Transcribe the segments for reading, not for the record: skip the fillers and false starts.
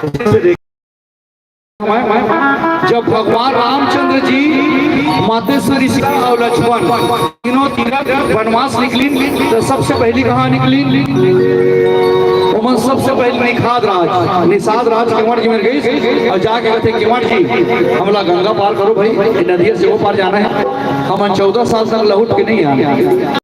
जब भगवान रामचंद्र जी मातेश्वरी सीता और लक्ष्मण तीनों तीरथ वनवास निकली तो सबसे पहली कहाँ निकली? उमन सबसे पहले निषाद राज केवट जी में गई और जाके कहते केवट जी हमला गंगा पार करो भाई, नदिया से वो पार जाना है, हम 14 साल तक लौट के नहीं आए।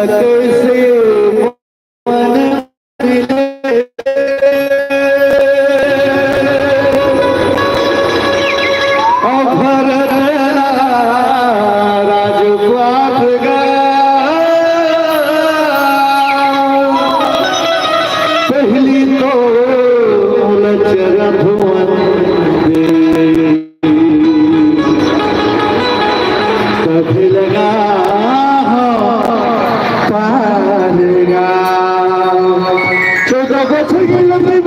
कैसे मन मिले और भरत राजपाट पहली तो चरण कभी लगा पारेगा 14 बच्चे लगे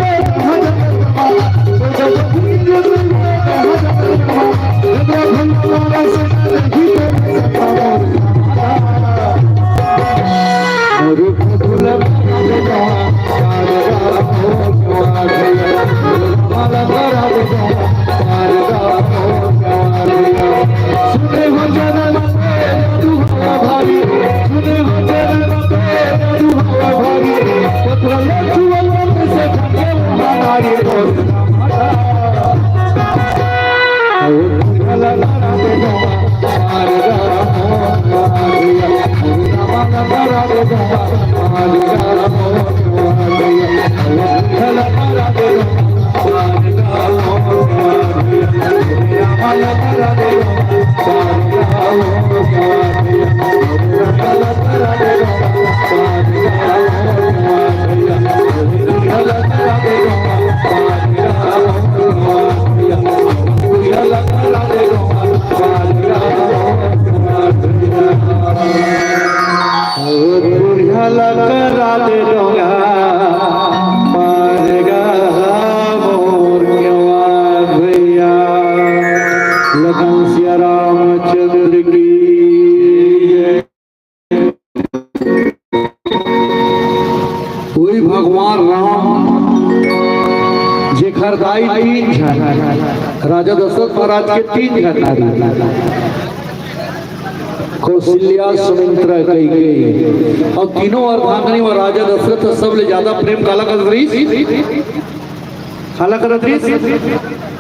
रामचंद्र की कोई भगवान राम जेखर दाई 3 जन राजा दशरथ महाराज के 3 जन कौशल्या सुमित्रा कैकेयी और तीनों अर्धांगिनी और राजा दशरथ सबले ज्यादा प्रेम काला करत रही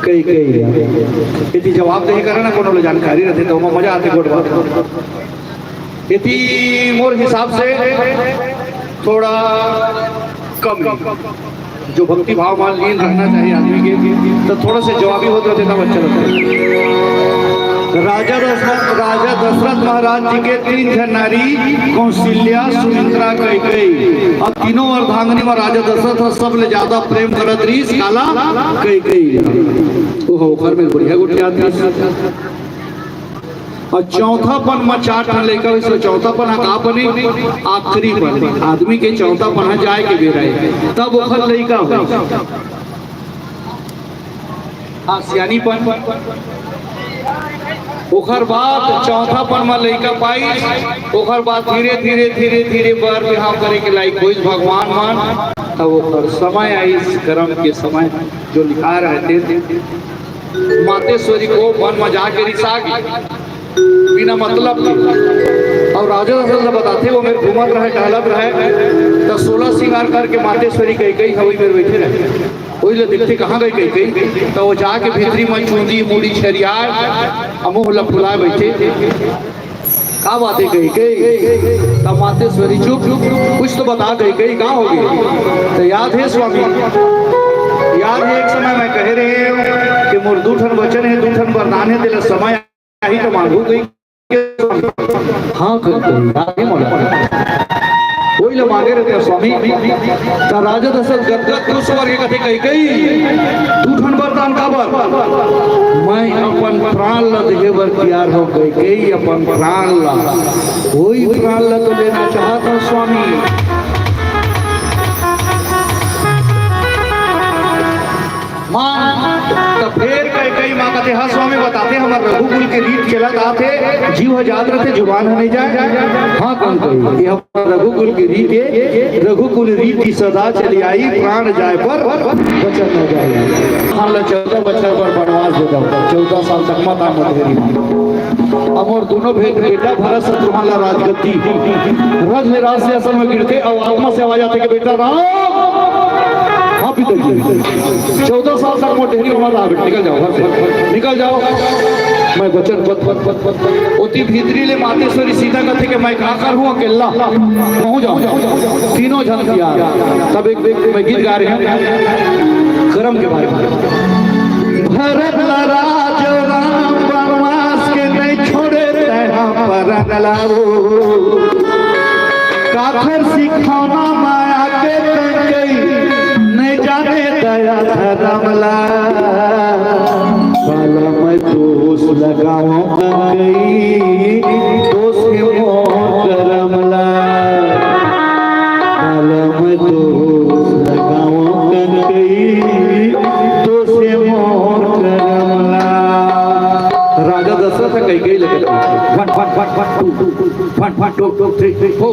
कैकेयी यदि जवाब नहीं करे ना कोनो जानकारी रहते तो मजा आते गोट बात यदि मोर हिसाब से थोड़ा कम जो भक्ति भाव मान लीन रहना चाहिए आदमी के तो थोड़ा से जवाबी होते रहते तब अच्छा लगता है। राजा दशरथ महाराज जी के 3 जन नारी कौशल्या सुमित्रा कैकेयी और तीनों अर्धांगिनी में राजा दशरथ सबले ज्यादा प्रेम करत रही काला कैकेयी ओहो घर में बढ़िया गुटिया आदमी और चौथापन में 4 ठन लड़का इसलिए चौथापन का बने आखिरी पन आदमी के चौथापन जाए के बेरा तब ओखर लड़का हो हाँ सियानीपन ओखर बाद चौथापन में लड़का पाई ओखर बाद धीरे धीरे धीरे धीरे बर बिहाव करे के लायक कोई भगवान मान तब ओखर समय आई कर्म के समय जो लिखा रहते मातेश्वरी को वन में जाके रिसा बिना मतलब के और राजा दशरथ बताते वो मेरे घूमत रहे टहलत रहे तो 16 श्रृंगार करके मातेश्वरी कैकेयी हवई मेरे बैठे रहे वही ले दिखते कहाँ गई कैकेयी तो वो जाके भीतरी में चूंदी मूड़ी छरियाए मुँह लफुलाए बैठे का बात है कैकेयी तब मातेश्वरी चुप कुछ तो बता कैकेयी कहाँ होगी तो याद है स्वामी याद है एक समय मैं कह रहे हूँ कि मोर 2 ठन वचन है 2 ठन वरदान है तेरा समय ही तो मांगू गई हाँ कोई लोग मांगे रहते स्वामी तो राजा दशरथ गदगद खुश वर्ग कथे कैकेयी 2 ठन वरदान का मैं अपन प्राण ला देहे बर तैयार हो कैकेयी अपन प्राण ला कोई प्राण ला तो लेना चाहता स्वामी तो फिर कैकेयी माँ कहते हाँ स्वामी बताते हमारे रघुकुल के रीत केला थे जीव जात रहते जुबान नहीं जाए हाँ कौन कही रघुकुल की रीत है रघुकुल रीति सदा चली आई प्राण जाए पर बचन न जाए हाँ 14 बच्चों पर वनवास दे दो 14 साल तक मत मत अब और दोनों बेटा भरत शत्रुघ्न ला राजगद्दी रज निराश से असल में गिरते और आत्मा से आवाज आते कि बेटा राम आप ही देखिए 14 साल तक मोटेरी हमारा निकल जाओ घर से निकल जाओ मैं वचन अति भीतरी ले मातेश्वरी सीता कथे के मैं का कर हूँ अकेला पहुँच जाऊँ तीनों जन किया तब एक मैं गीत गा रहे हैं कर्म के बारे में। भरत राज राम वनवास के नहीं छोड़े पर लाओ काखर सिखाना माया के गई नहीं जाने दया धर्मला काला मैं दोष लगाऊं गई दोष के मोह करमला काला मैं दोष लगाऊं गई दोष के मोह करमला। राजा दशरथ कई कई लगे फट फट फट फट फट फट टोक टोक थ्री थ्री हो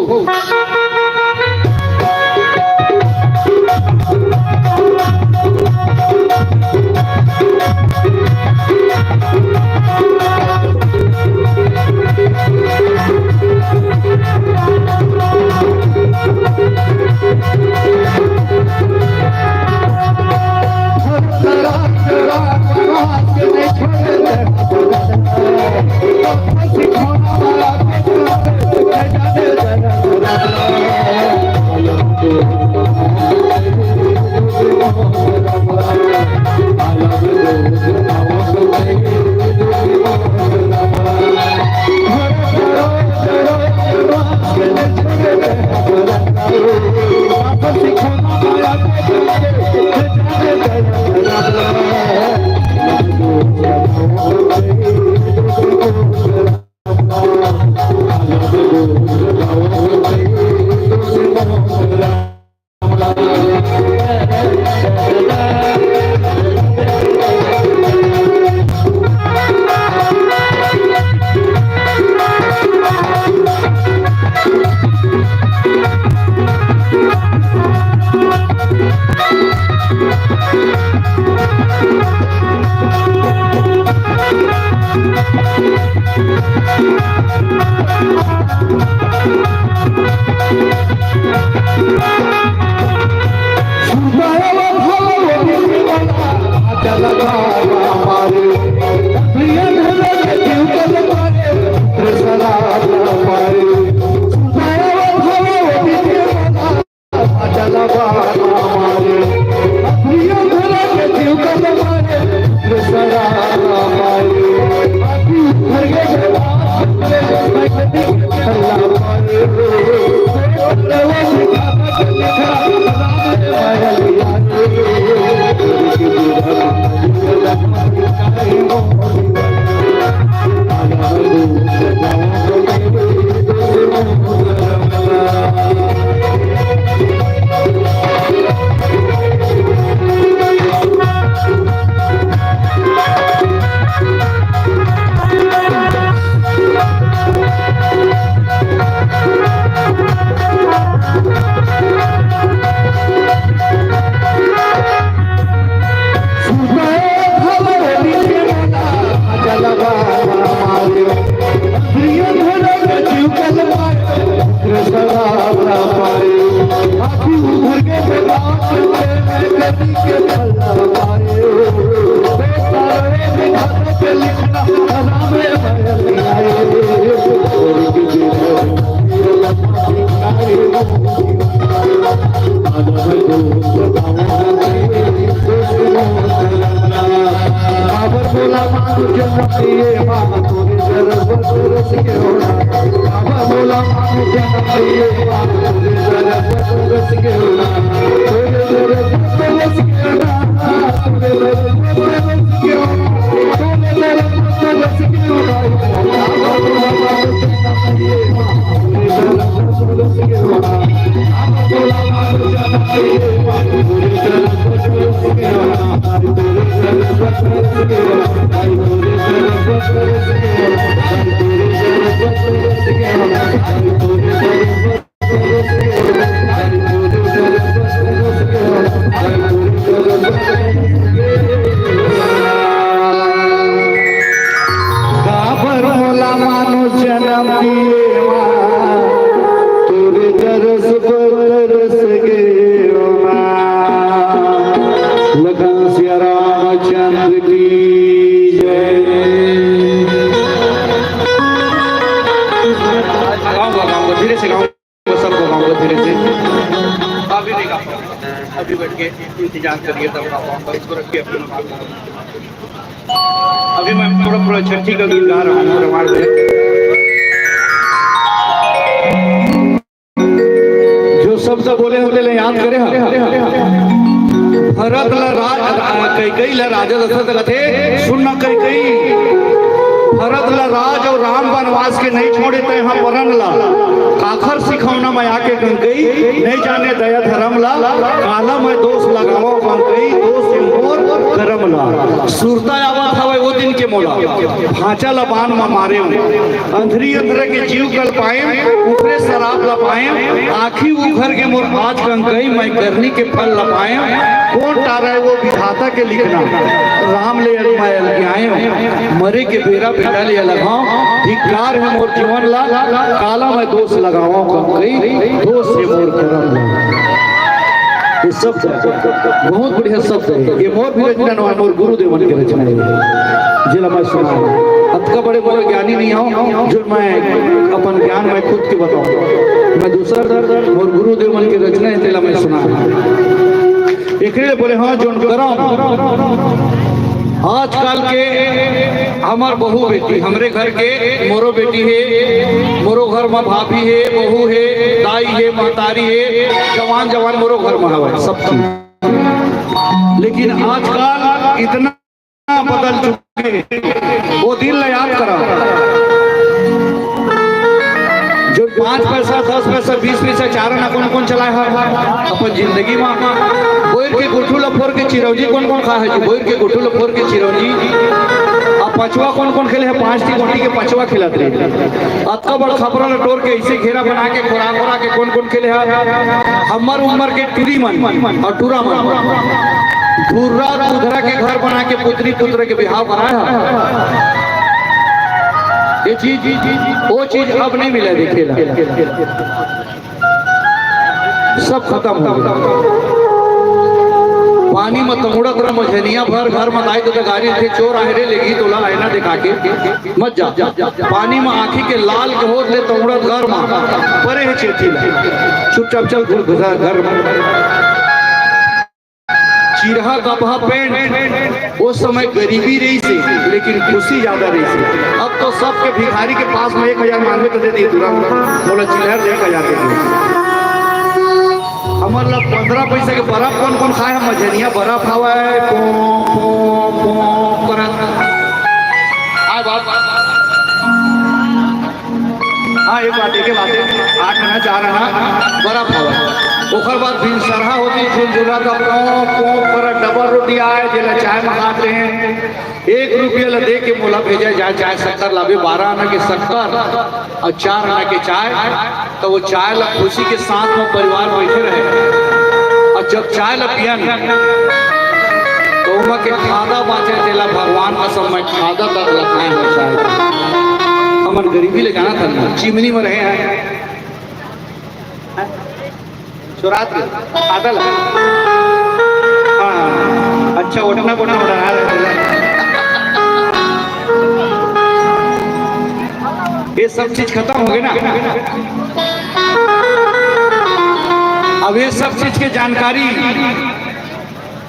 तेरे दरस पर तरस गए गाऊंगा धीरे से। अभी नहीं गा पाऊंगा, अभी बैठ के इंतजार करिए तब गा पाऊंगा। इसको रखिए अपने। अभी मैं थोड़ा थोड़ा छठी का गीत गा रहा हूँ रमाड़ में। जो शब्द बोले होते याद करे। भरत कई राजा दशरथ रथे सुन कई भरत ला राज और राम वनवास के नहीं छोड़े तो यहाँ परन ला काखर सिखौना मैं आके गई नहीं जाने दया धर्म ला काला मैं दोष लगाओ गई दोष मोर करम ला सुरता आवत हवे वो दिन के मोला भाचा ला बान में मारे अंधरी अंधरे के जीव कल पाए ऊपरे शराब ला पाए आखी उखर के मोर आज गई मैं करनी के फल ला पाए कौन टारा वो विधाता के लिखना राम ले आए मरे के बेरा बेटा ले लगाओ धिक्कार है मोर जीवन ला काला मैं दोष लगाओ गई दोष से मोर करम ला। ये सब बहुत बढ़िया शब्द है। ये मोर भी रचना मोर गुरुदेवन की रचना है जिला मैं सुना अतका बड़े बड़े ज्ञानी नहीं हूँ जो मैं अपन ज्ञान मैं खुद के बताऊँ। मैं दूसरा मोर गुरुदेवन की रचना है जिला मैं सुना एक बोले हाँ जो करम आजकल के हमार बहू बेटी हमरे घर के मोरो बेटी है मोरो घर में भाभी है बहू है दाई है महतारी है जवान जवान मोरो घर में हवा सब चीज। लेकिन आजकल इतना बदल चुके वो दिन याद करा जो 5 पैसा 10 पैसा 20 पैसा चार ना कौन कौन चलाए है अपन जिंदगी में बोर के गुठू लफोर के चिरौंजी कौन कौन खा है बोर के गुठू लफोर के चिरौंजी अब पचवा कौन कौन खेले है 5 टी गोटी के पचवा खिलाते रहे अतका बड़ खपरा लटोर के ऐसे घेरा बना के खोरा के कौन कौन खेले है हमर उम्र के टूरी मन और टूरा मन धुर्रा उधरा के घर बना के पुत्री पुत्र के बिहाव कराया है। ये चीज वो चीज अब नहीं मिला देखेला सब खत्म हो गया। पानी में तमुड़त रह मझनिया भर घर में दाई तो गाड़ी थे चोर आहरे लेगी तोला आईना दिखा के मत जा पानी में आंखी के लाल के होत ले तमुड़त घर में परे है चेठी चुपचाप चल घर में चिरहा गपहा पेंट उस समय गरीबी रही थी लेकिन खुशी ज्यादा रही थी। अब तो सबके भिखारी के पास में 1000 मांगे तो दे दी तुरंत बोला चिल्हर 1000 दे दी। हमारे लोग 15 पैसे के बर्फ कौन कौन खाए हम मझनिया बर्फ हवा है हाँ एक बात 8 आना 4 आना बर्फ हवा ओखर बाद फिर सरहा होती झुलझुला का पर डबल रोटी आए जिला चाय मंगाते हैं 1 रुपया ला दे के मोला भेजा जाए चाय 70 लावे 12 आना के 70 और 4 आना के चाय तो वो चाय ला खुशी के साथ में परिवार बैठे रहे और जब चाय ला पिया तो उमा के खादा बाँचे दिला भगवान का समय खादा तक लगाए हैं चाय हमारे गरीबी ले जाना था चिमनी में रहे हैं चुरात आदल हाँ अच्छा उठना उठा ये सब चीज खत्म हो गई ना। अब ये सब चीज के जानकारी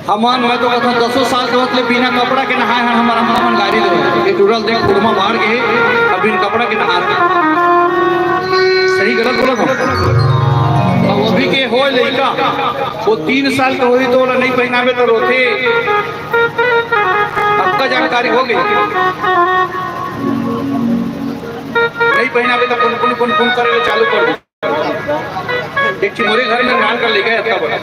हमान मैं तो कहता 10 साल के वक्त बिना कपड़ा के नहाए हैं हमारा मन गाड़ी ले टूरल देख कुड़मा बाहर के अब बिन कपड़ा के नहा सही गलत बोला था वो भी के हो लड़का वो 3 साल के होई तो नहीं पहनावे तो रोते आपका जानकारी हो गई नहीं पहनावे तो कौन करे चालू कर दे एक मोरे घर में नान कर ले गए इतना बड़ा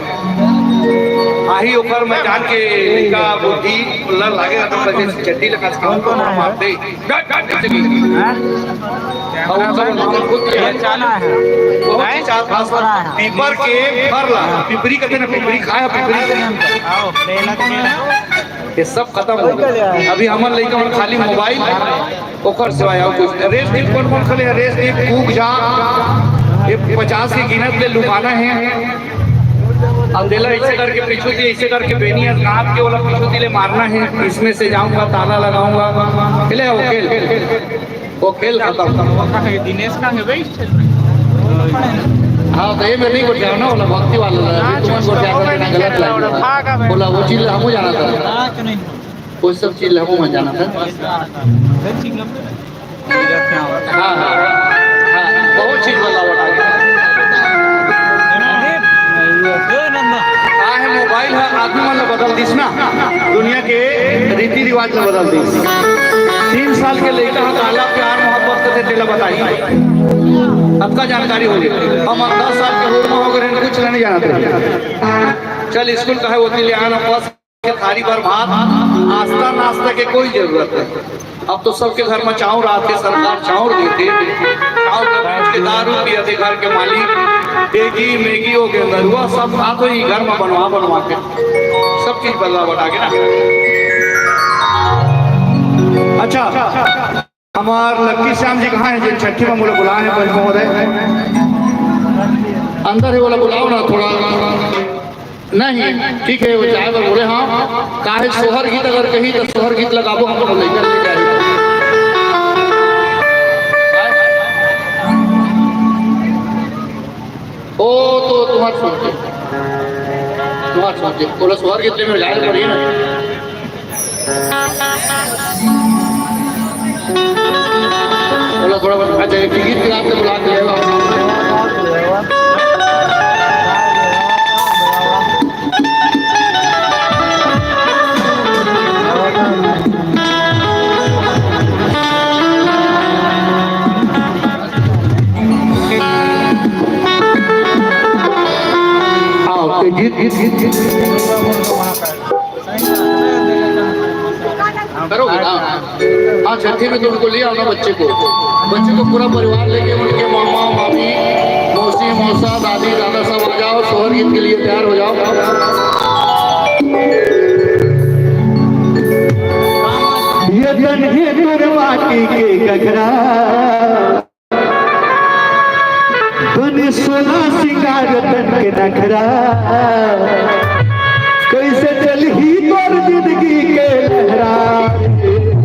आही ओकर में जान के लड़का बुद्धि लड़ लागे तो बजे चट्टी लगा काम को मारते पीपर के फरला पिपरी कहते ना पिपरी खाया पिपरी ये सब खत्म हो गया। अभी हमारे लड़का खाली मोबाइल ओकर सिवाय और कुछ रेस दीप कौन खेले रेस दीप कूक जा ये 50 की गिनत ले लुभाना है अंधेला ऐसे करके पिछूती ऐसे करके बेनी नाप के वाला पिछूती ले मारना है इसमें से जाऊंगा ताला लगाऊंगा खेले वो खेल खत्म दिनेश का है भाई हाँ तो ये मैं नहीं गोटिया ना बोला भक्ति वाला तुम गोटिया कर देना गलत लगा बोला वो चीज हमको जाना था वो सब चीज हमको मन जाना था हाँ हाँ बहुत चीज बोला है मोबाइल है आदमी मतलब बदल दिस ना दुनिया के रीति रिवाज में बदल दिस 3 साल के लड़का काला प्यार मोहब्बत से तेला बताई अब का जानकारी हो गई हम 10 साल के उम्र में हो गए कुछ नहीं जानते चल स्कूल का है वो ले आना बस के थारी पर भात आस्था नाश्ता के कोई जरूरत है अब तो सबके घर में चाउर आते सरकार चाउर देते चाउर के दारू पिया थे घर के मालिक एगी मैगी हो के अंदर हुआ सब हाथ ही घर में बनवा के सब चीज बदला बटा के ना अच्छा हमार लक्की श्याम जी कहाँ है जिन छठी में बोले बुलाए हैं पंच महोदय अंदर ही बोला बुलाओ ना थोड़ा नहीं ठीक है वो चाहे पर बोले हाँ काहे सोहर गीत अगर कही तो सोहर गीत लगाबो हम लोग लेकर ले जाए ओ तो तुम्हारे सोचे बोला सोहर गीत में जाए पड़ी ना बोला थोड़ा अच्छा गीत के आपसे बुला के करोगे ना हाँ छठी में तुमको ले आओ ना बच्चे को पूरा परिवार लेके उनके मामा मामी मौसी मौसा दादी दादा सब आ जाओ सोहर गीत के लिए तैयार हो जाओ ये जन है माटी के गगरा बने सोना सिंगार तन के नखरा कैसे चल ही तोर जिंदगी के लहरा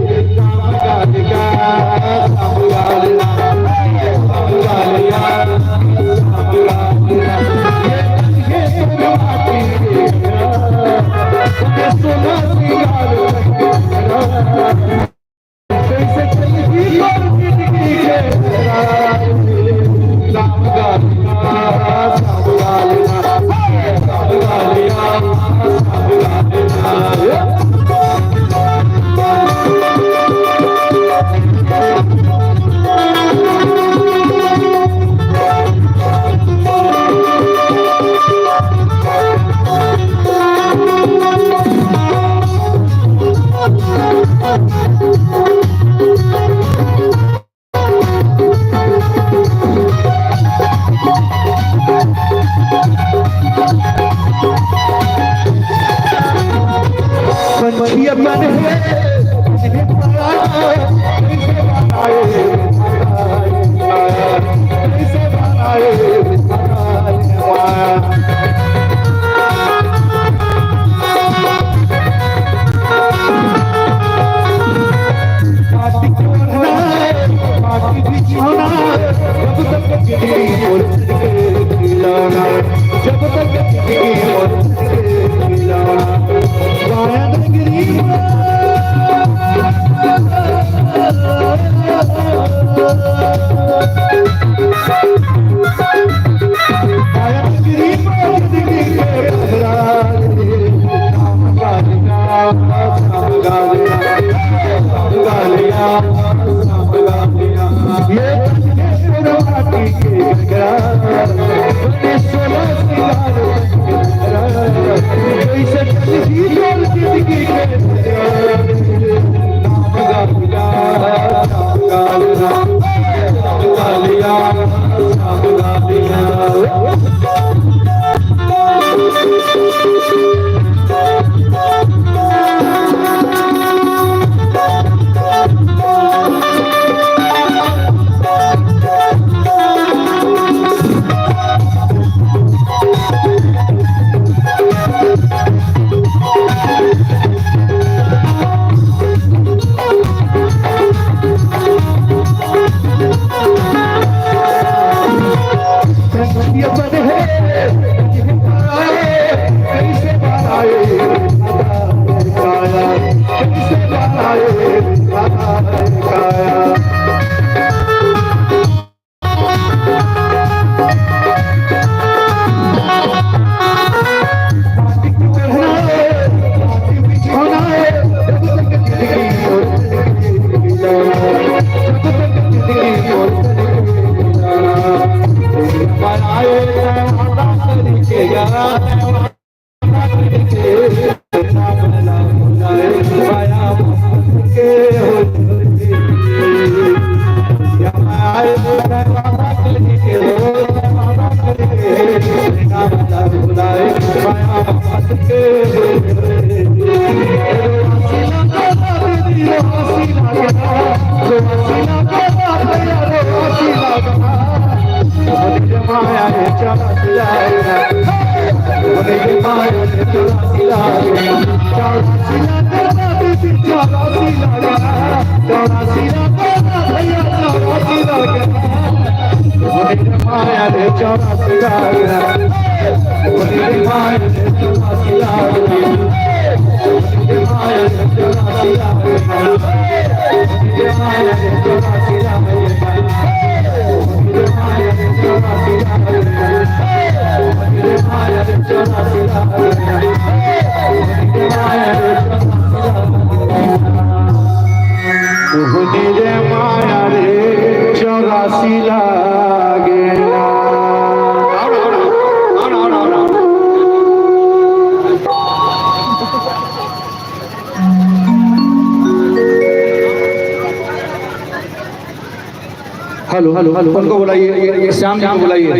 हेलो हेलो हेलो उनको बुलाइए, श्याम जी को बुलाइए।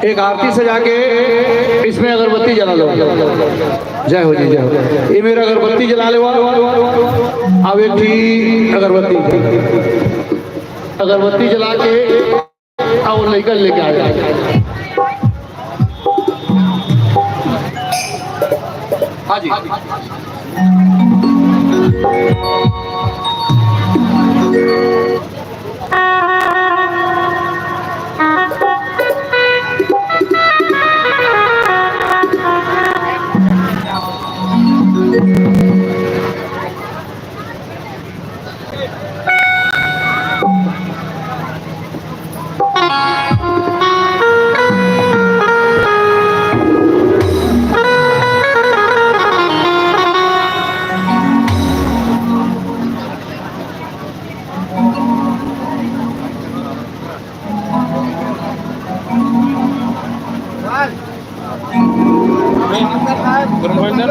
एक आरती सजा के इसमें अगरबत्ती जला लो। जय हो जी, जय हो। ये मेरा अगरबत्ती जला ले। अब एक थी अगरबत्ती जला के अब लेकर लेके आ जाए। हाँ जी,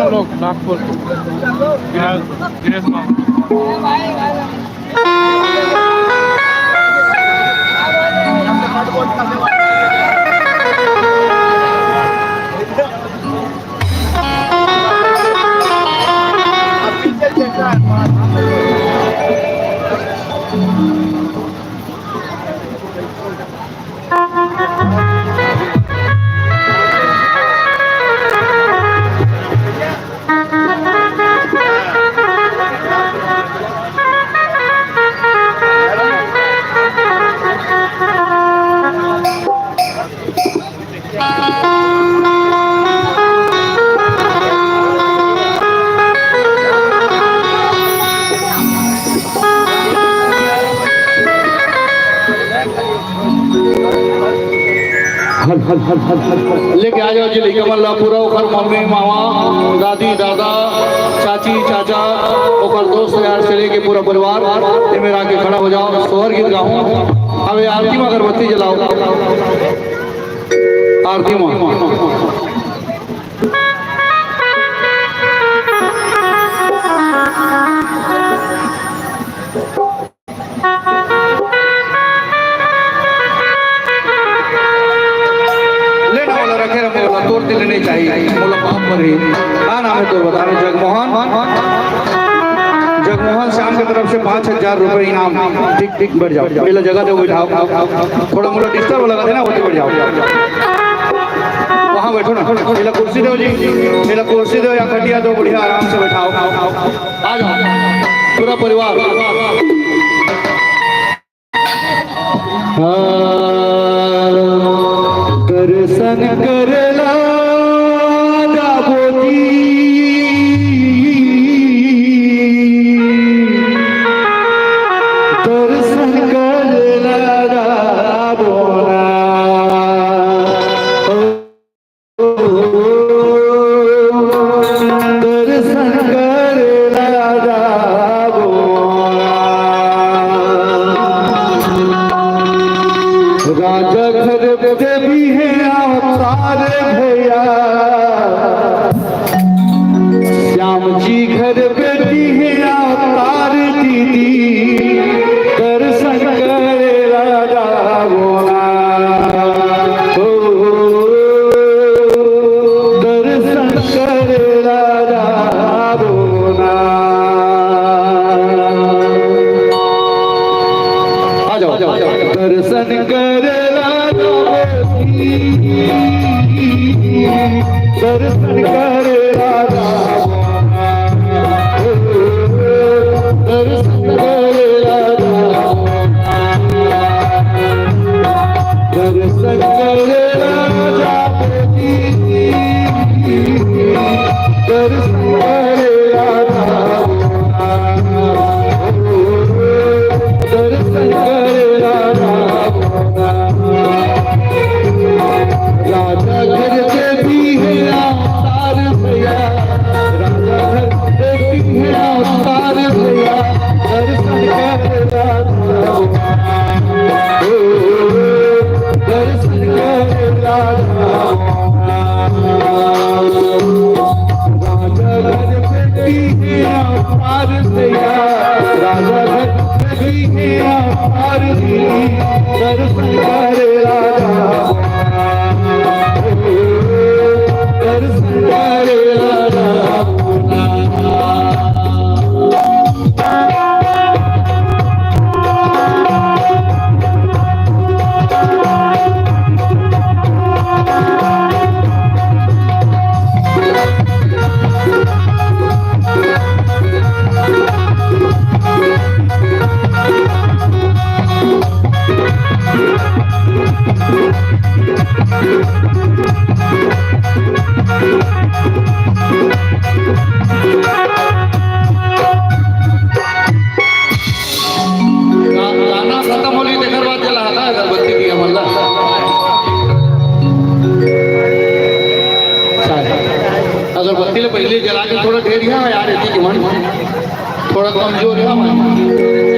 लोग नागपुर लेके आ जाओ जी। कमल्ला पूरा ओकर मम्मी मामा दादी दादा चाची चाचा ओकर दोस्त यार से लेके पूरा परिवार ये मेरा आके खड़ा हो जाओ। सोहर गीत गाऊं। अब आरती में अगरबत्ती जलाओ। आरती में लेने चाहिए। बोला बाप पर ही क्या नाम है तो बता रहे। जगमोहन श्याम की तरफ से 5,000 रुपए इनाम। ठीक ठीक बैठ जाओ। पहले जगह दे बैठाओ। थोड़ा मोड़ा डिस्टर्ब लगा देना, वो बैठ जाओ। वहाँ बैठो ना। पहले कुर्सी दो जी, पहले कुर्सी दो या खटिया दो, बढ़िया आराम से बैठाओ। आ जाओ पूरा परिवार। हाँ दर्शन करला दाबोती दर्शन करला दाबोना दर्शन करला दाबोना राजा घर पे भी है अवतार भैया श्याम जी घर पे भी है अवतार दीदी दर्शन करे राजा बोला हो दर्शन करे राजा बोला आ जाओ दर्शन करे दर्शन करे राजा दर्शन करे राजा दर्शन करे राजा दर्शन करे राजा दर्शन करे राजा राजा घर पे भी है अवतार भैया राजा घर पे भी है अवतार भैया दर्शन करे राजा दर्शन करे राजा राजा घर पे भी है अवतार भैया राजा घर पे भी है अवतार दर्शन करे राजा दर्शन करे राजा गाना खत्म होली देकर बाद चला था अगरबत्ती दिया मल्ला अगरबत्ती ले पहले जला के थोड़ा ढेर है यार इतनी की मन थोड़ा कमजोर है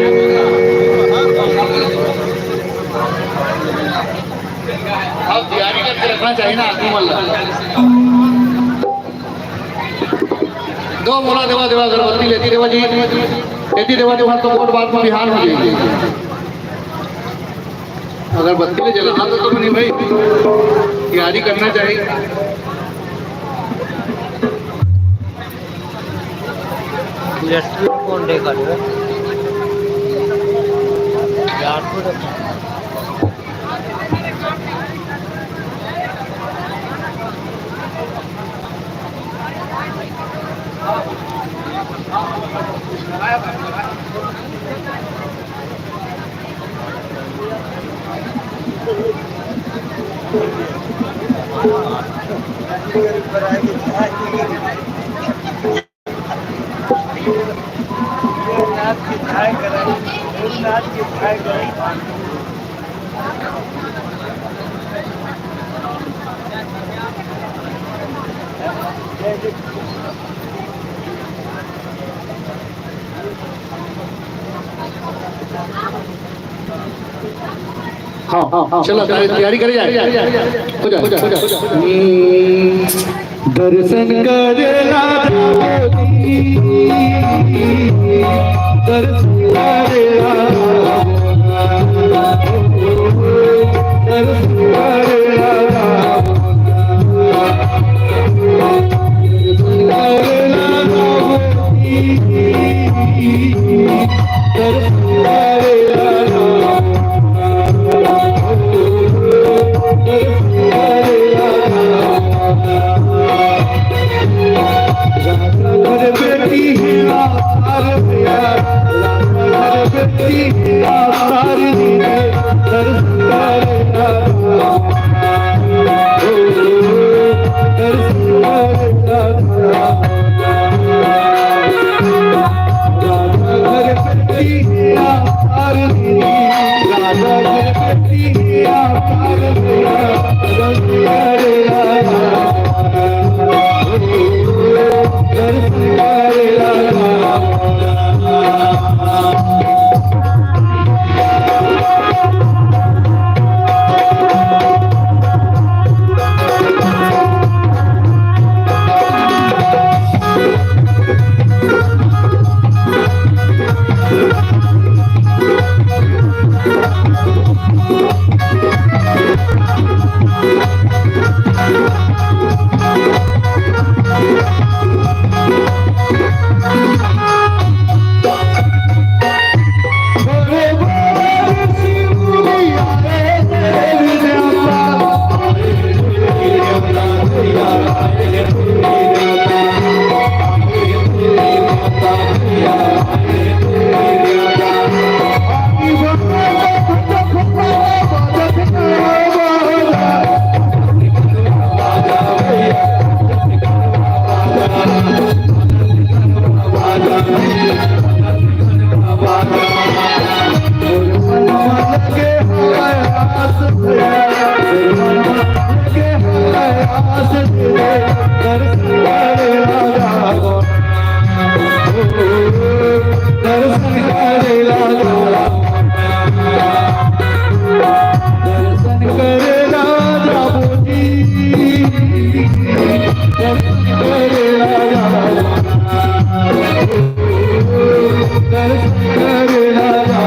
अब तैयारी करके रखना चाहिए ना आदमी मल्ला दो मोला देवा देवा अगरबत्ती लेती देवा जी लेती देवा देवा तो बहुत बात में बिहार हो जाएगी अगरबत्ती ले जलाना तो नहीं भाई तैयारी करना चाहिए कौन देगा यार हाँ चलो तैयारी करी जाए हो जा दर्शन करे राजा दर्शन करे राजा दर्शन करे राजा दर्शन करे आस दे दर्शन करे राजा दर्शन करे राजा दर्शन करे राजा बोजी दर्शन करे राजा दर्शन करे राजा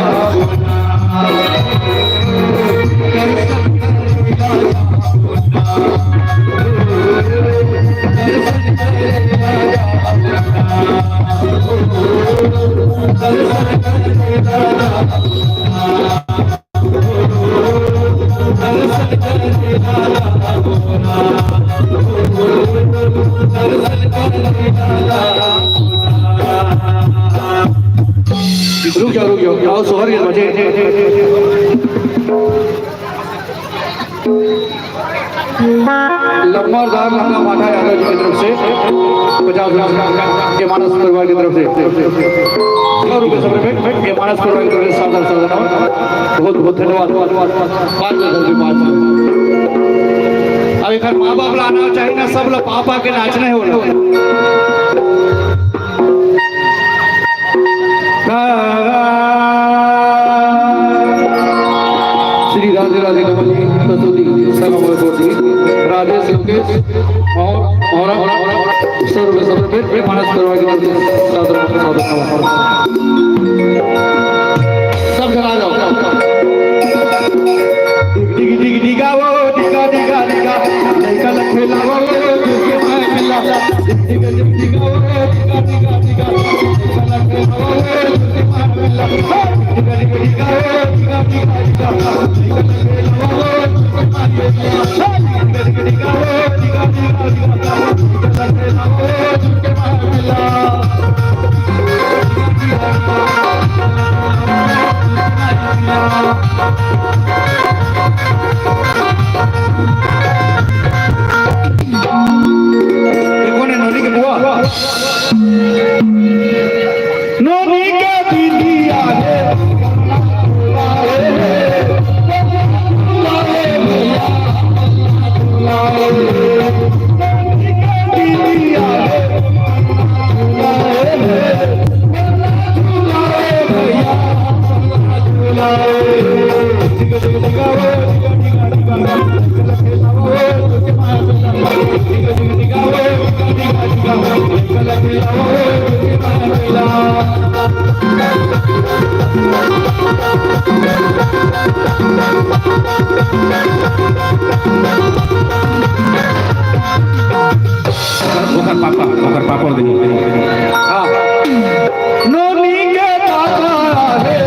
रुक जाओ आओ सोहर के बजे लम्बरदार लंगा माथा यादव जी की तरफ से 50 लाख के मानस परिवार की तरफ से 100 रुपये सब के मानस परिवार की तरफ से सादर बहुत बहुत धन्यवाद। अब एक माँ बाप लाना चाहिए ना, सब लोग पापा के नाचने हो श्री राधे राधे कमल जी सतुली राजेश लोकेश और सर्व मानस करवा के सब जगह जाओ डिगा वो डिगा डिगा डिगा डिगा लखे लाओ के मैं मिला डिगा डिगा वो डिगा डिगा डिगा डिगा लखे लाओ के मैं मिला डिगा डिगा डिगा डिगा डिगा डिगा लखे लाओ के मैं मिला डिगा डिगा डिगा डिगा डिगा लखे लाओ के मैं मिला नोनी के बुआ नोनी के बिटिया है पापा नोनी के दादा है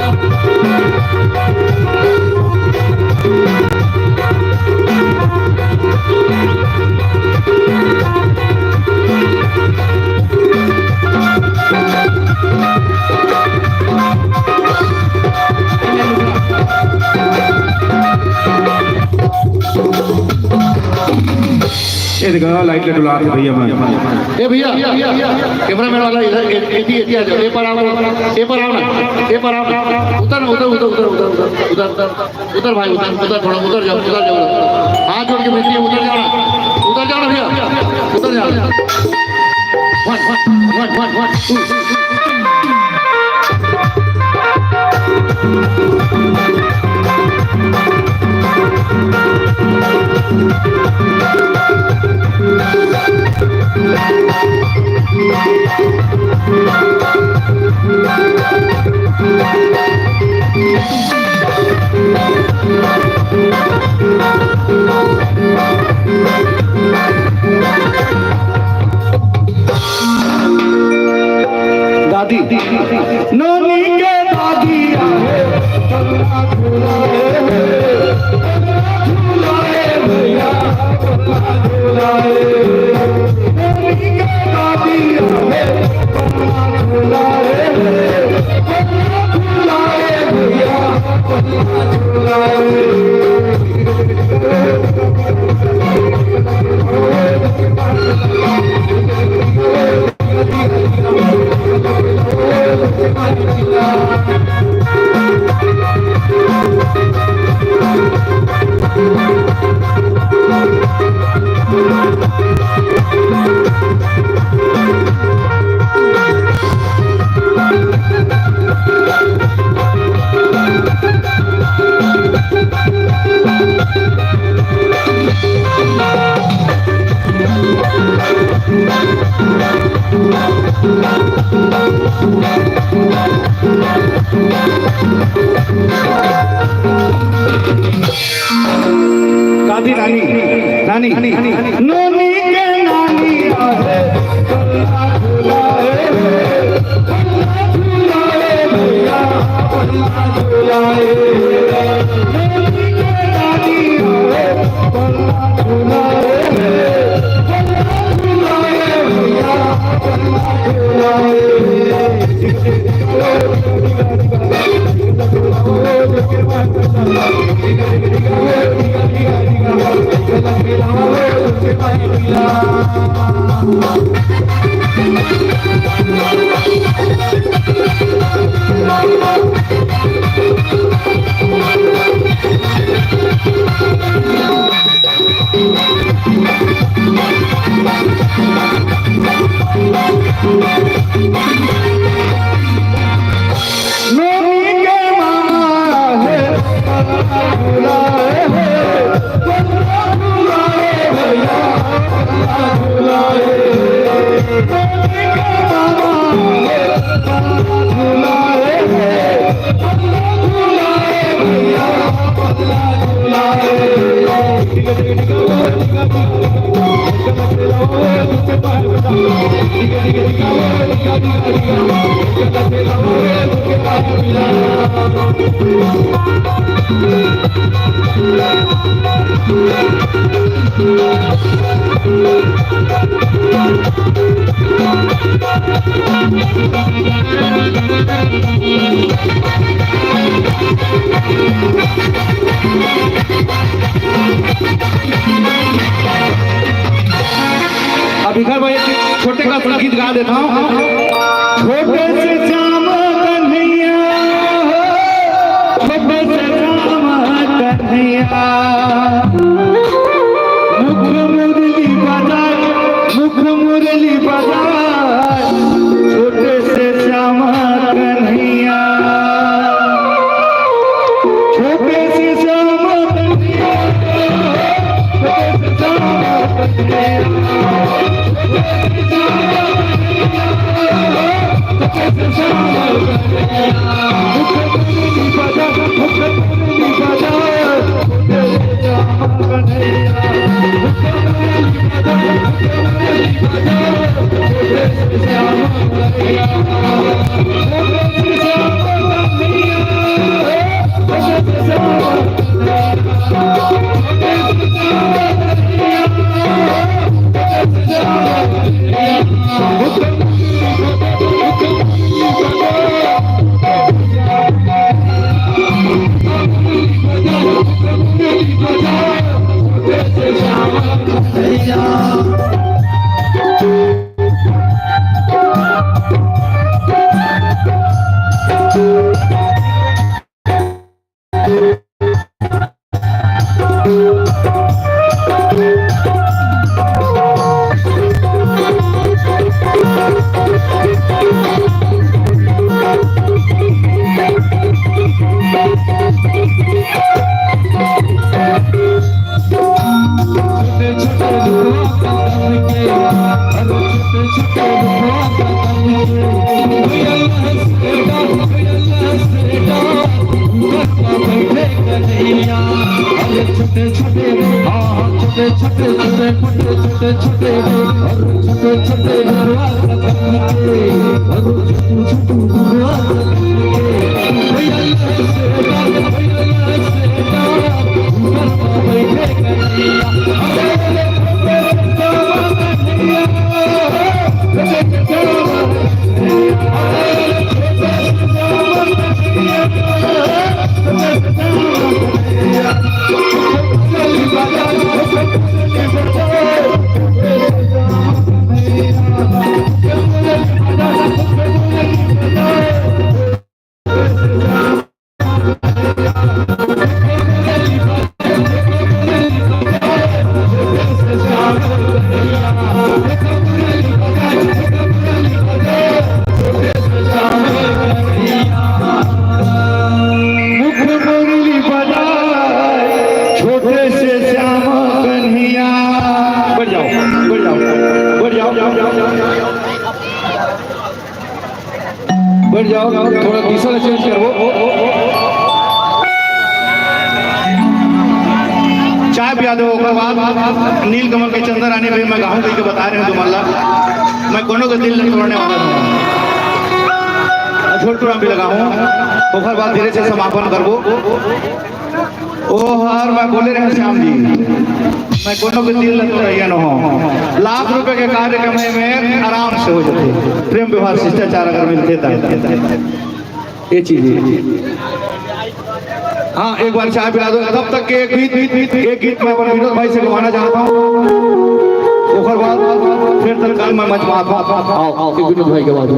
Thank you. ये देखा लाइट ले डुला दे भैया मैं ए भैया कैमरामैन वाला इधर एटी आ जाओ ए पर आओ ना ए पर आओ उधर भाई उधर थोड़ा उधर जाओ हाथ जोड़ के बेटी उधर जाओ ना भैया उधर जाओ वन टू दादी नोनी के दादी आए झूलाए भैया झूलाए नोनी के दादी आए झूलाए भैया झूलाए दादी नानी नोनी के नानी आए झूलाए भैया झूलाए नोनी के नानी आए झूलाए भैया झूलाए अभी घर भाई छोटे का गीत गा देता हूँ। छोटे से श्याम कन्हैया, छोटे से श्याम कन्हैया, मुख मुरली बजाए, मुख मुरली बजाए, छोटे से श्याम कन्हैया, छोटे से श्याम कन्हैया, छोटे से श्याम कन्हैया, बैठ जाओ, थोड़ा तीसरा चेंज करो। चाय पिया दो। बाद नील कमल के चंद्र आने पे मैं गाँव के बता रहे हूँ तुम्हारा, मैं कोनो का दिल नहीं तोड़ने वाला हूँ, छोड़ भी लगा हूँ। ओखर बाद धीरे से समापन करबो। ओ हर मैं बोले रहे श्याम जी, मैं कोनो के दिल लग रही न हो। लाख रुपए के कार्यक्रम में आराम से हो जाते, प्रेम व्यवहार शिष्टाचार अगर मिलते तब ये चीज है। हाँ, एक बार चाय पिला दो। तब तक के एक गीत मैं अपने विनोद भाई से गवाना चाहता हूँ। ओखर बाद फिर तत्काल मैं मंच माता आओ विनोद भाई के बाद आओ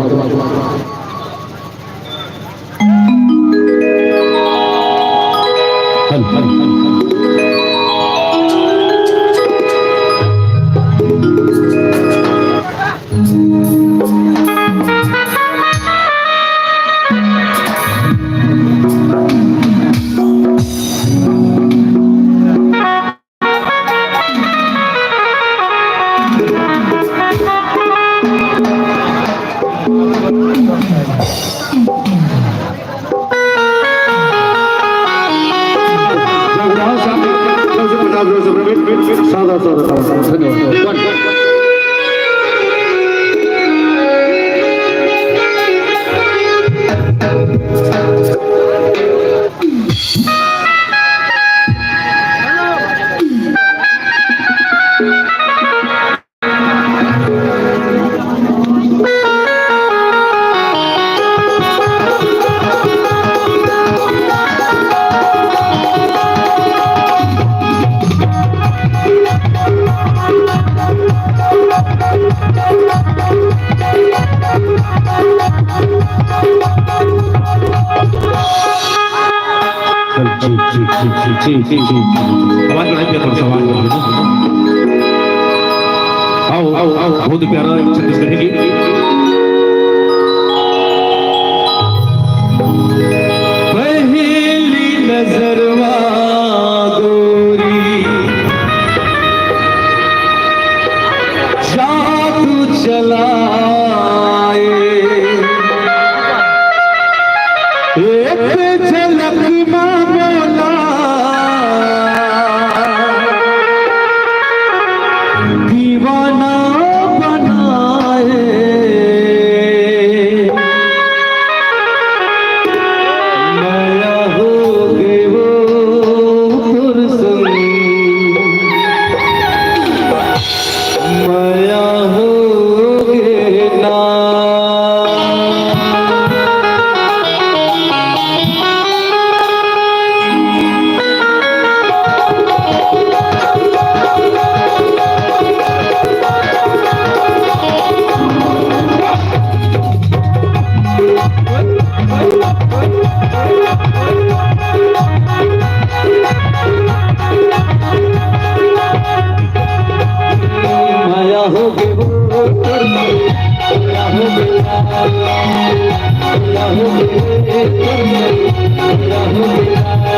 बहुत प्यारा छत्तीसगढ़ी गीत। पहली नजरवा गोरी जादू चलाए, एक झलक में बोला दीवाना बनाए। माया हो गए वो पुरसन, माया हो गए ना।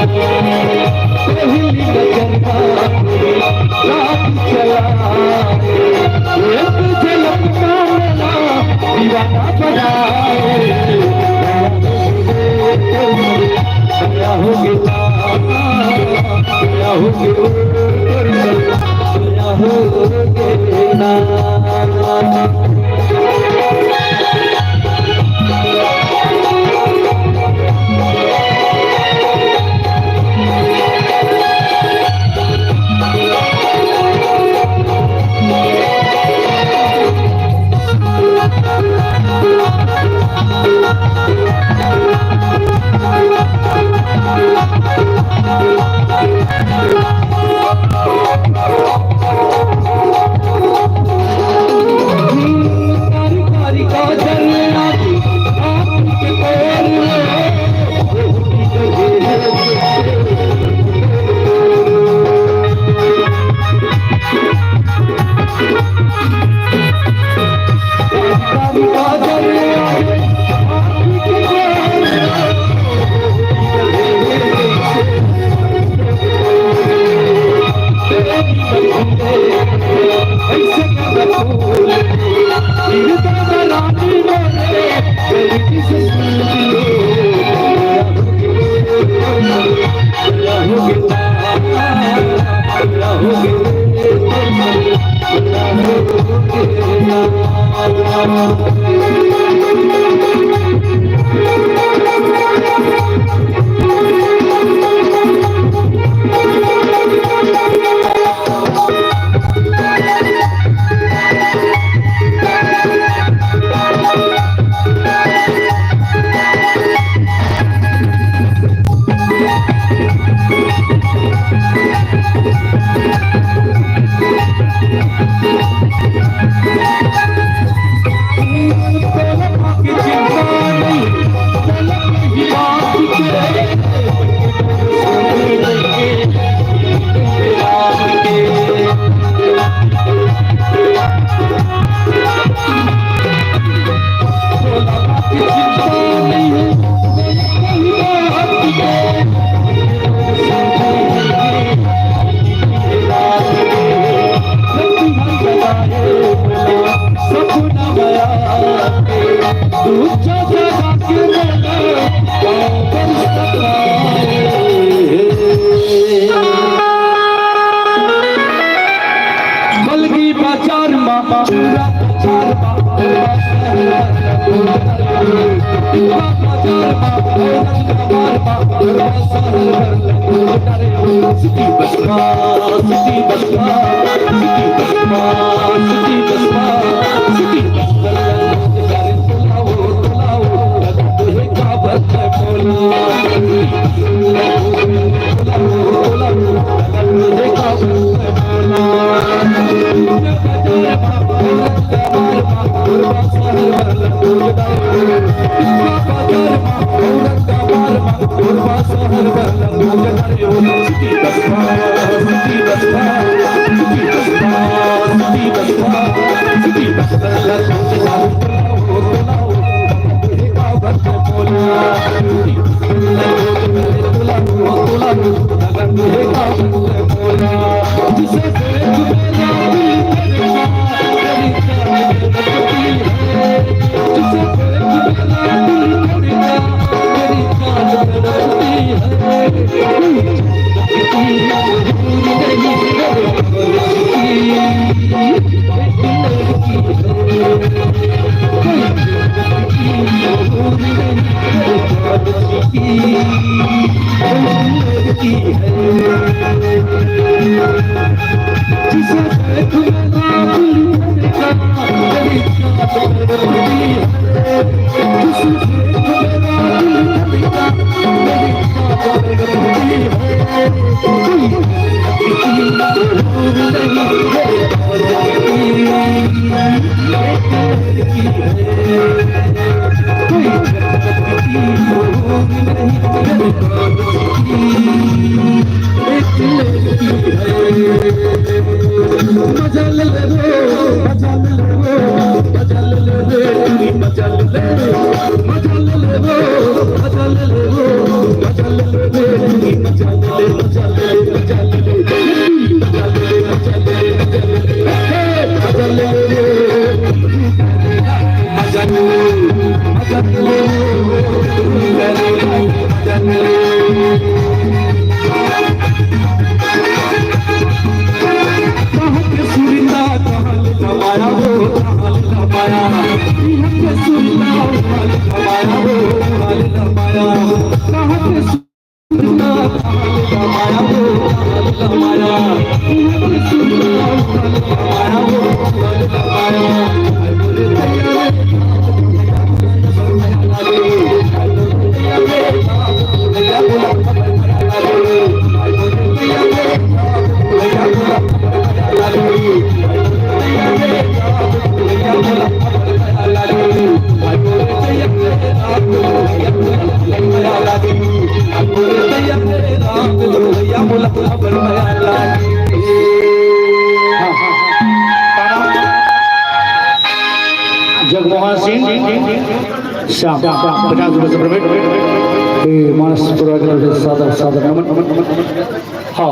पहली नजर का रात चला एक झलक का मेरा दीवाना बनाए क्या हो गया क्या हो गया क्या हो गया मजा ले लो जगमोहन सिंह श्याम 50 रुपये से प्रवेश मानस सादर सादर नमन नमन नमन हाँ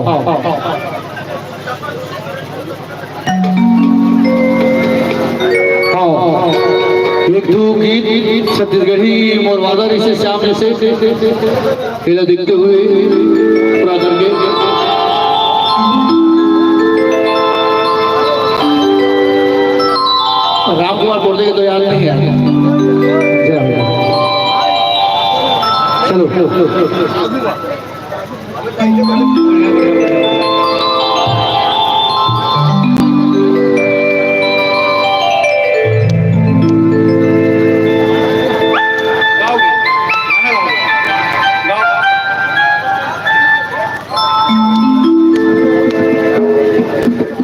एक दो गीत छत्तीसगढ़ी मोरवादा से श्याम जैसे खेला देखते हुए पूरा करके राम कुमार बोलते के तो याद नहीं है। चलो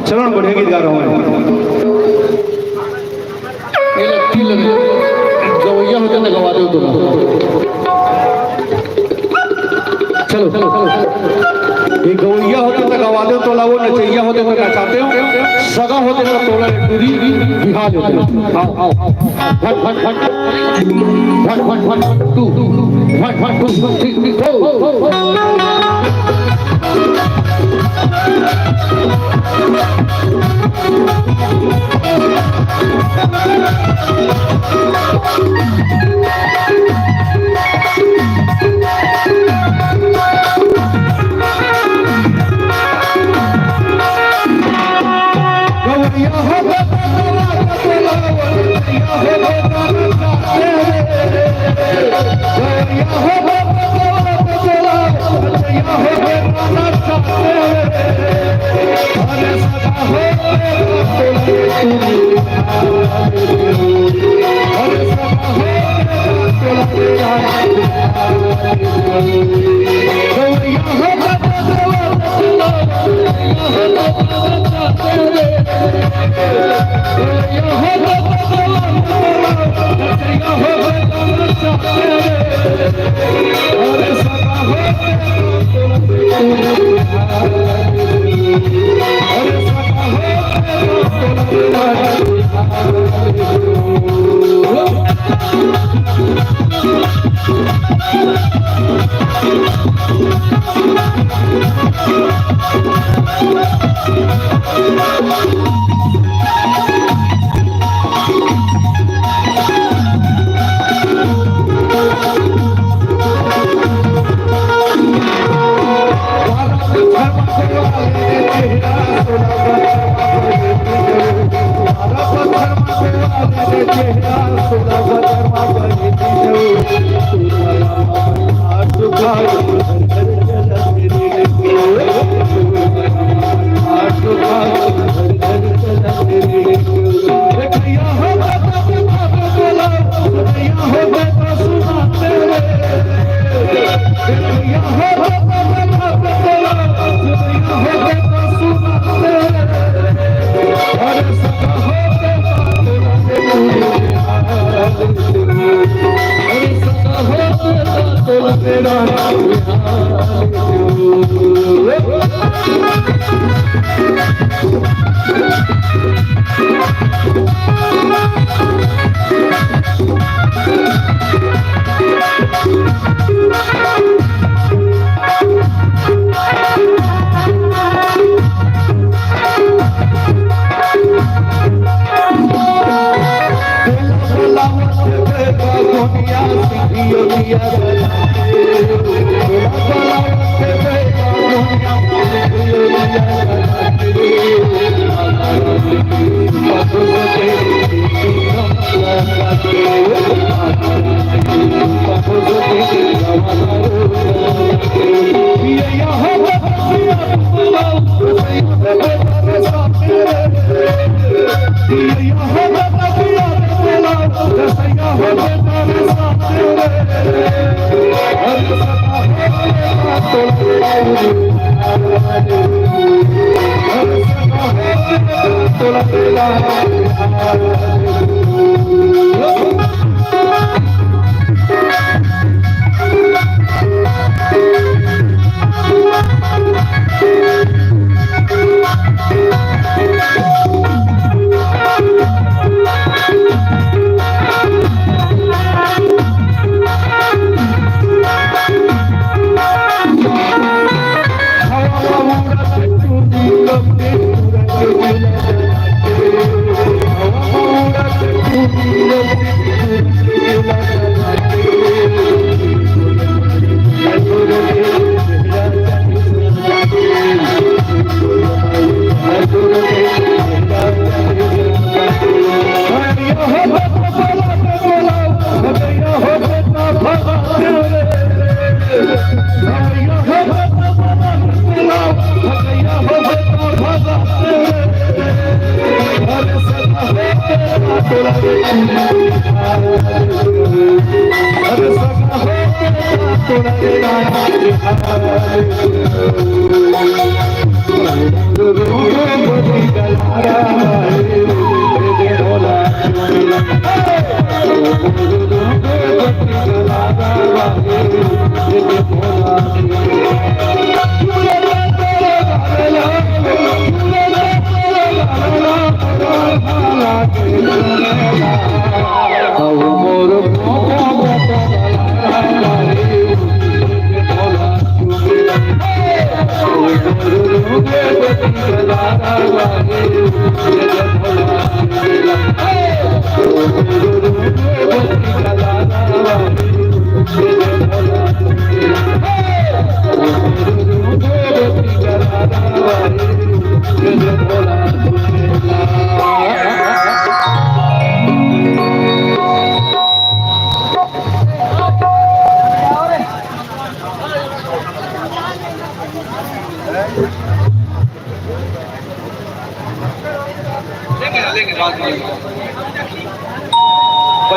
चलो बढ़िया गीत गा रहा हूँ गवैया होते ना गवा दो तुम। चलो चलो ये गवैया होते तो गवा दो तोला, वो नचैया होते तो नचाते हो, सगा होते ना तोला टूरी बिहार होते। आओ आओ फट फट फट फट फट फट टू फट फट टू ठीक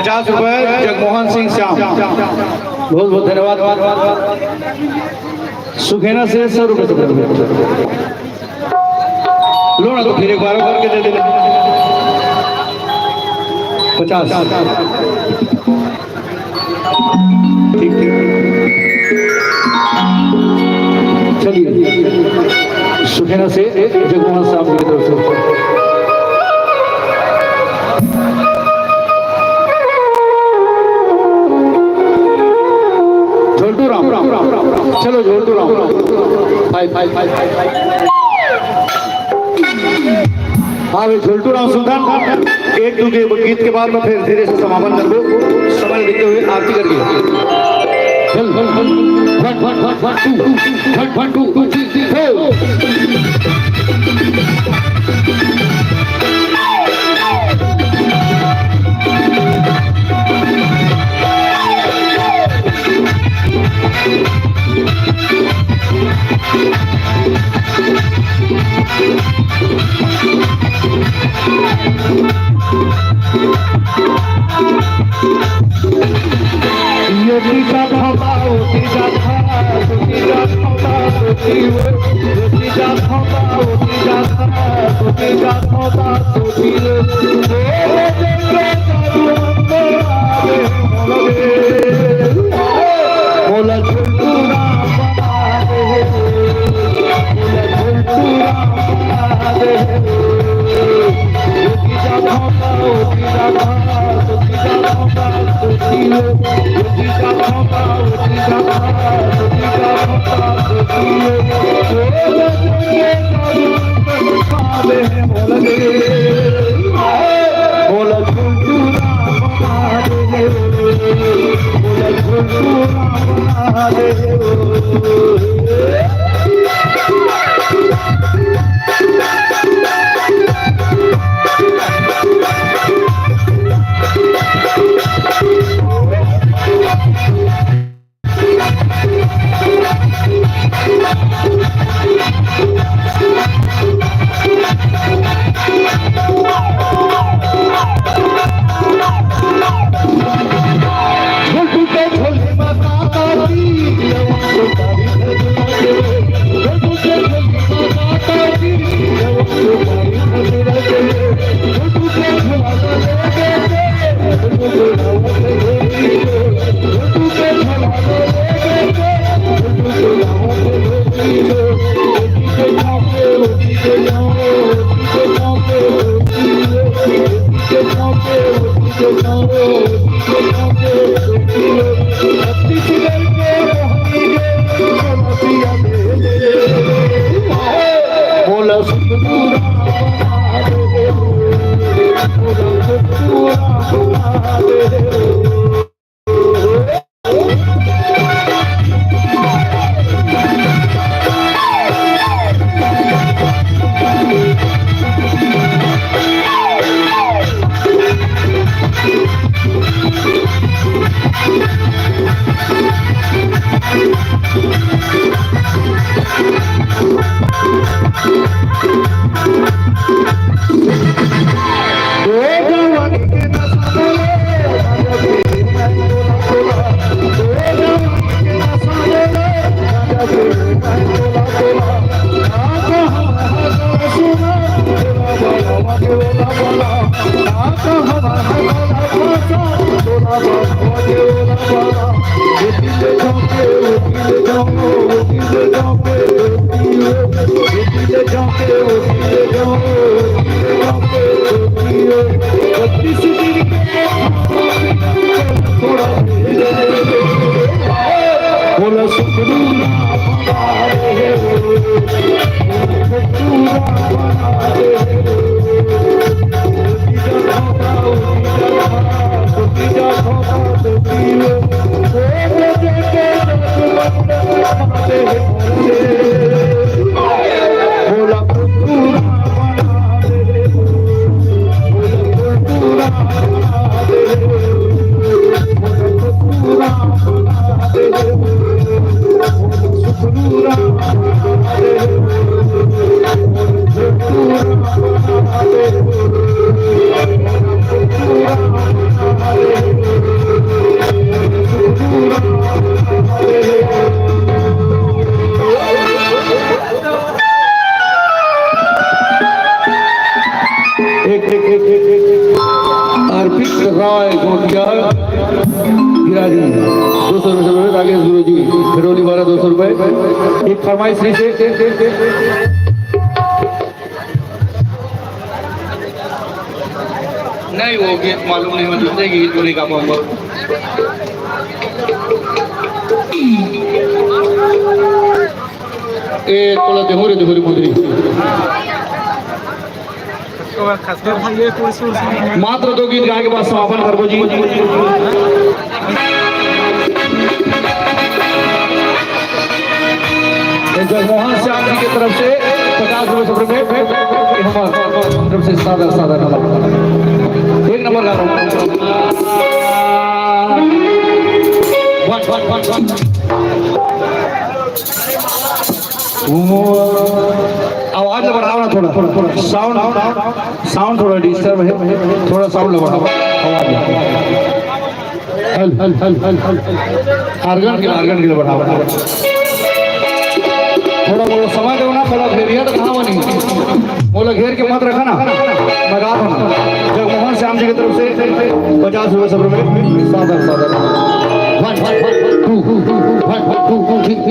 ₹50 जगमोहन सिंह श्याम। बहुत बहुत धन्यवाद। सुखेना से 100 रुपये से लो ना, तो फिर एक बार करके दे देना। 50। ठीक ठीक, चलिए। सुखेना से जगमोहन साहब की तरफ से चलो झोलटू राम। हाँ भाई झोलटू राम सुंदर एक दो गीत के बाद में फिर धीरे से समापन कर दो, समय देते हुए आरती कर दिया। चल राय गोटिया गिराजी 200 रुपये राकेश गुरु जी फिरोली वाला 200 रुपये। एक फरमाइश से नहीं वो गीत मालूम नहीं मतलब गीत को नहीं गा पाऊंगा। थोड़ा देहूरी देहूरी मुद्री मात्र 2 गीत गाए के बाद समापन करबो जी। जगमोहन श्याम जी की तरफ से 50 रुपये हमारे तरफ से सादा सादा एक नंबर गा रहा हूँ। आवाज बढ़ाओ ना थोड़ा साउंड थोड़ा डिस्टर्ब है, थोड़ा साउंड बढ़ाओ आवाज आर्गन के लिए बढ़ाओ थोड़ा बोलो समय दो ना थोड़ा घेरिया तो कहाँ बनी बोला घेर के मत रखा ना लगा दो ना। जगमोहन श्याम जी की तरफ से 50 रुपये सब रुपये सादा सादा 1 2 3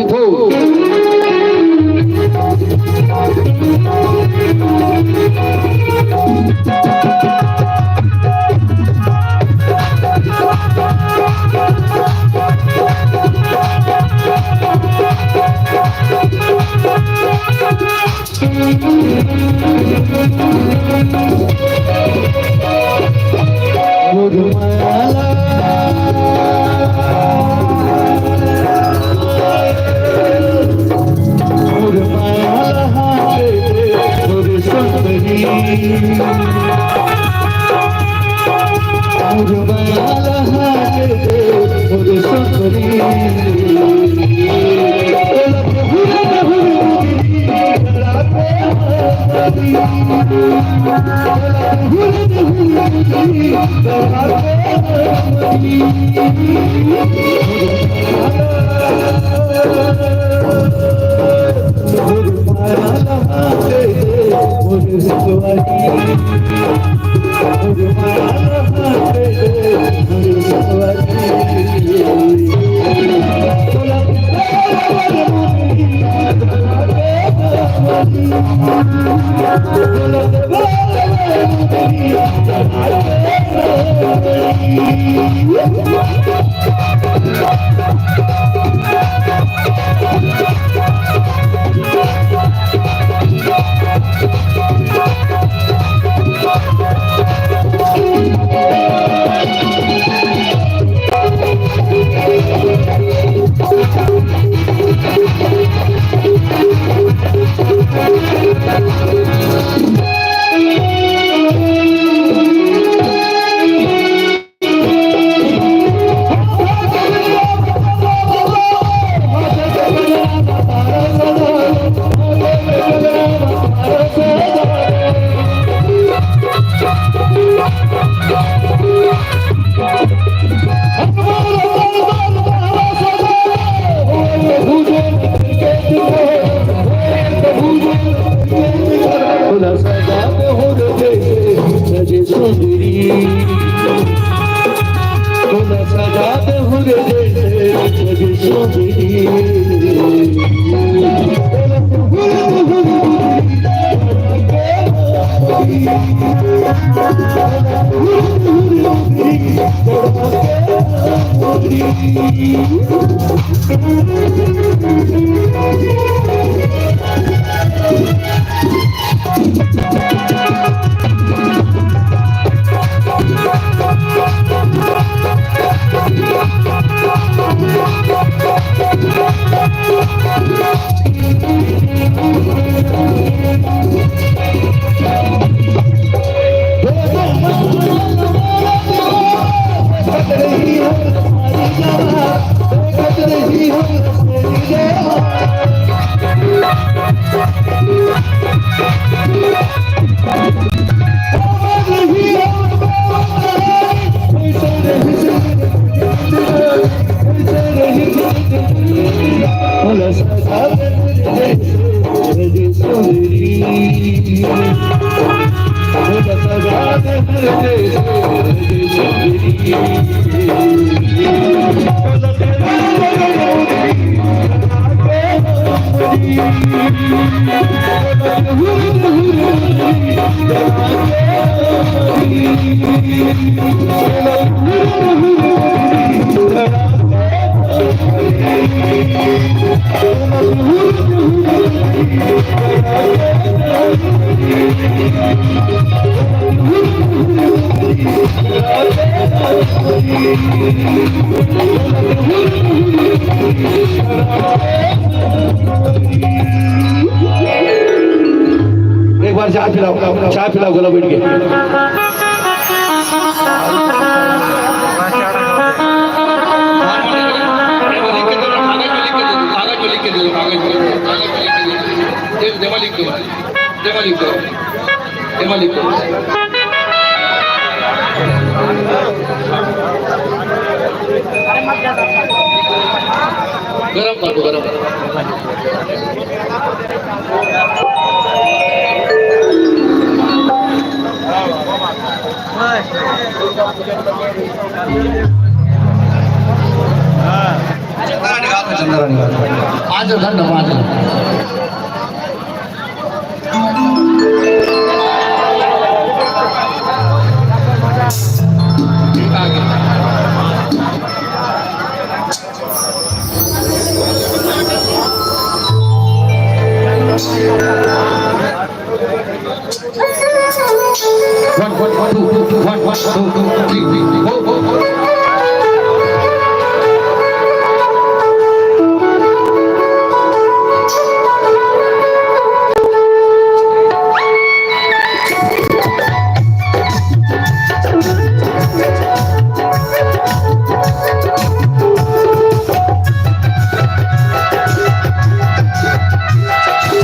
Thank you. एक बार चाय पिलाओ गला बैठ के। गरम कर दो, गरम आज धन्यवाद। One, two, 3, 4.